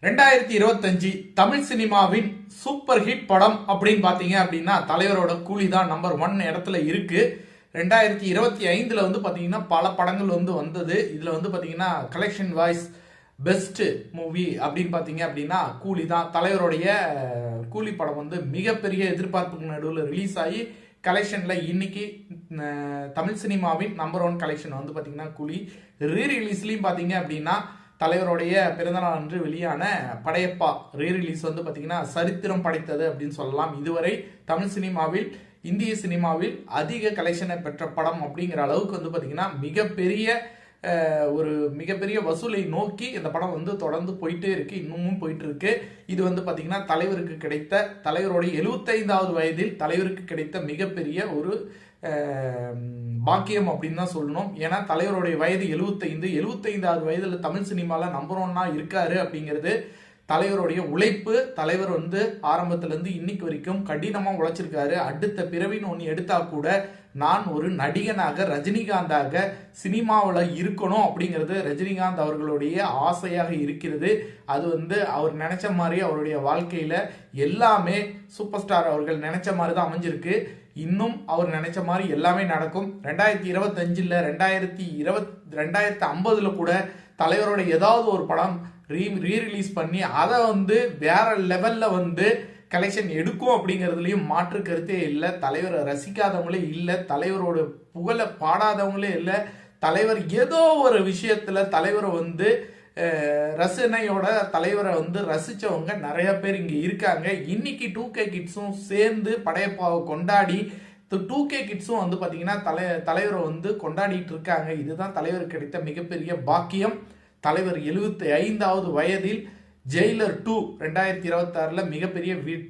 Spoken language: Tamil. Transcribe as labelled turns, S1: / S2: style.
S1: 2025 தமிழ் சினிமாவின் சூப்பர் ஹிட் படம் அப்படின்னு பாத்தீங்க அப்படின்னா தலைவரோட கூலி தான் நம்பர் 1 இடத்துல இருக்கு. 2025ல பாத்தீங்கன்னா பல படங்கள் வந்தது. இதுல பாத்தீங்கன்னா கலெக்ஷன் வாய்ஸ் பெஸ்ட் மூவி அப்படின்னு பாத்தீங்க அப்படின்னா கூலி தான். தலைவருடைய கூலி படம் மிகப்பெரிய எதிர்பார்ப்புக்கு நடுவில் ரிலீஸ் ஆகி கலெக்ஷன்ல இன்னைக்கு தமிழ் சினிமாவின் நம்பர் 1 கலெக்ஷன் பாத்தீங்கன்னா கூலி. ரீ ரிலீஸ்லயும் பாத்தீங்க அப்படின்னா தலைவருடைய பிறந்தநாள் அன்று வெளியான படையப்பா ரீ ரிலீஸ் பாத்தீங்கன்னா சரித்திரம் படைத்தது அப்படின்னு சொல்லலாம். இதுவரை தமிழ் சினிமாவில் இந்திய சினிமாவில் அதிக கலெக்ஷனை பெற்ற படம் அப்படிங்கிற அளவுக்கு பாத்தீங்கன்னா மிகப்பெரிய வசூலை நோக்கி இந்த படம் தொடர்ந்து போயிட்டே இருக்கு, இன்னமும் போயிட்டு இருக்கு. இது பாத்தீங்கன்னா தலைவருக்கு கிடைத்த தலைவருடைய 75வது வயதில் தலைவருக்கு கிடைத்த மிகப்பெரிய ஒரு பாக்கியம் அப்படின்னு தான் சொல்லணும். ஏன்னா தலைவருடைய வயது 75வது வயதுல தமிழ் சினிமால நம்பர் 1 இருக்காரு அப்படிங்கிறது தலைவருடைய உழைப்பு. தலைவர் ஆரம்பத்துல இருந்து இன்னைக்கு வரைக்கும் கடினமா உழைச்சிருக்காரு. அடுத்த பிறவின்னு ஒன்று எடுத்தா கூட நான் ஒரு நடிகனாக ரஜினிகாந்தாக சினிமாவில் இருக்கணும் அப்படிங்கிறது ரஜினிகாந்த் அவர்களுடைய ஆசையாக இருக்கிறது. அது அவர் நினைச்ச மாதிரி அவருடைய வாழ்க்கையில எல்லாமே சூப்பர் ஸ்டார் அவர்கள் நினைச்ச மாதிரி தான் அமைஞ்சிருக்கு. இன்னும் அவர் நினைச்ச மாதிரி எல்லாமே நடக்கும். 2025ல 2050ல கூட தலைவரோட ஏதாவது ஒரு படம் ரீ ரிலீஸ் பண்ணி அதை வேற லெவல்ல கலெக்ஷன் எடுக்கும் அப்படிங்கிறதுலயும் மாற்று கருத்தே இல்லை. தலைவரை ரசிக்காதவங்களே இல்லை, தலைவரோட புகழை பாடாதவங்களே இல்லை. தலைவர் ஏதோ ஒரு விஷயத்துல தலைவரை ரசனையோட தலைவரை ரசிச்சவங்க நிறைய பேர் இங்க இருக்காங்க. இன்னைக்கு 2K கிட்ஸும் சேர்ந்து படையப்பாவை கொண்டாடி 2K கிட்ஸும் பாத்தீங்கன்னா தலைவரை கொண்டாடிட்டு இருக்காங்க. இதுதான் தலைவருக்கு கிடைத்த மிகப்பெரிய பாக்கியம். தலைவர் 75வது வயதில் ஜெயிலர் 2 2026ல மிகப்பெரிய வெற்றி